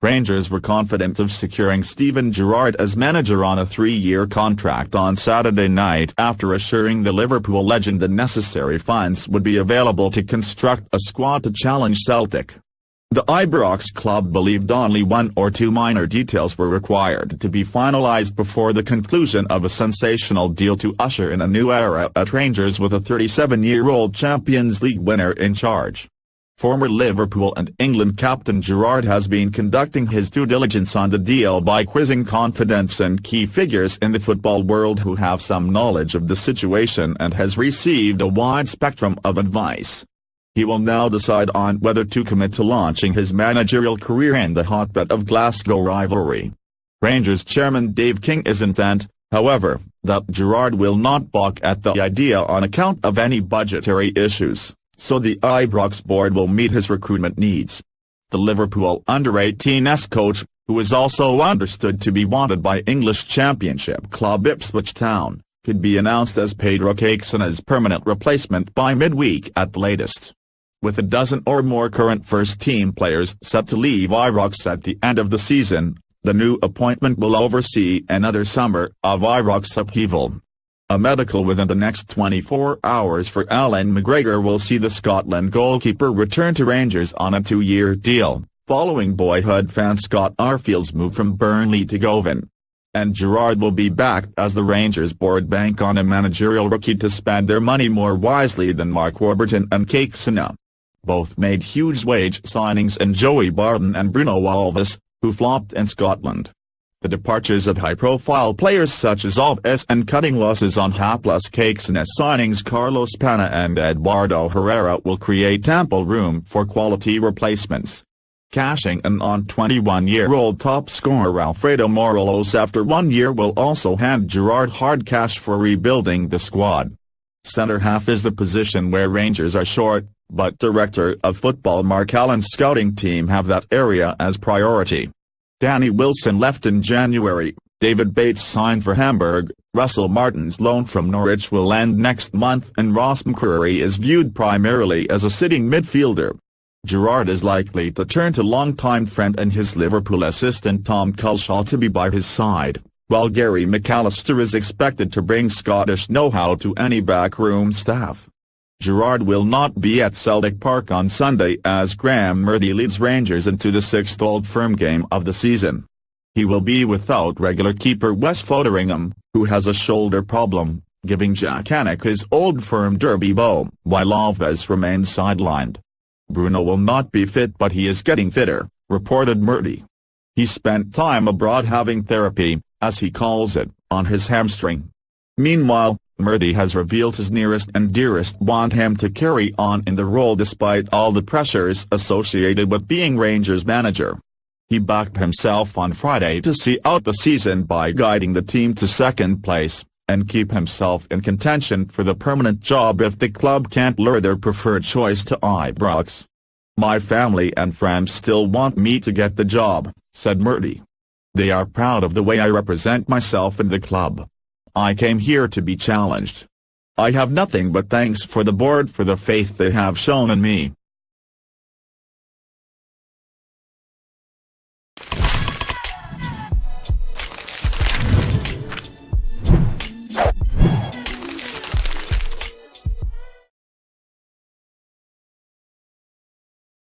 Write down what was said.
Rangers were confident of securing Steven Gerrard as manager on a 3-year contract on Saturday night after assuring the Liverpool legend the necessary funds would be available to construct a squad to challenge Celtic. The Ibrox club believed only one or two minor details were required to be finalised before the conclusion of a sensational deal to usher in a new era at Rangers with a 37-year-old Champions League winner in charge. Former Liverpool and England captain Gerrard has been conducting his due diligence on the deal by quizzing confidants and key figures in the football world who have some knowledge of the situation and has received a wide spectrum of advice. He will now decide on whether to commit to launching his managerial career in the hotbed of Glasgow rivalry. Rangers chairman Dave King is intent, however, that Gerrard will not balk at the idea on account of any budgetary issues, so the Ibrox board will meet his recruitment needs. The Liverpool under-18s coach, who is also understood to be wanted by English Championship club Ipswich Town, could be announced as Pedro Caixinha's permanent replacement by midweek at the latest. With a dozen or more current first-team players set to leave Ibrox at the end of the season, the new appointment will oversee another summer of Ibrox upheaval. A medical within the next 24 hours for Alan McGregor will see the Scotland goalkeeper return to Rangers on a 2-year deal, following boyhood fan Scott Arfield's move from Burnley to Govan. And Gerrard will be back as the Rangers board bank on a managerial rookie to spend their money more wisely than Mark Warburton and Caixinha. Both made huge wage signings in Joey Barton and Bruno Alves, who flopped in Scotland. The departures of high-profile players such as Alves and cutting losses on hapless Caixinha signings Carlos Pana and Eduardo Herrera will create ample room for quality replacements. Cashing in on 21-year-old top scorer Alfredo Morelos after 1 year will also hand Gerrard hard cash for rebuilding the squad. Centre-half is the position where Rangers are short, but Director of Football Mark Allen's scouting team have that area as priority. Danny Wilson left in January, David Bates signed for Hamburg, Russell Martin's loan from Norwich will end next month and Ross McCreary is viewed primarily as a sitting midfielder. Gerrard is likely to turn to longtime friend and his Liverpool assistant Tom Culshaw to be by his side, while Gary McAllister is expected to bring Scottish know-how to any backroom staff. Gerrard will not be at Celtic Park on Sunday as Graham Murdy leads Rangers into the 6th Old Firm game of the season. He will be without regular keeper Wes Fotheringham, who has a shoulder problem, giving Jack Hannock his Old Firm derby bow, while Alves remains sidelined. Bruno will not be fit but he is getting fitter, reported Murdy. He spent time abroad having therapy, as he calls it, on his hamstring. Meanwhile, Murdy has revealed his nearest and dearest want him to carry on in the role despite all the pressures associated with being Rangers manager. He backed himself on Friday to see out the season by guiding the team to second place, and keep himself in contention for the permanent job if the club can't lure their preferred choice to Ibrox. "My family and friends still want me to get the job," said Murdy. "They are proud of the way I represent myself in the club. I came here to be challenged. I have nothing but thanks for the board for the faith they have shown in me.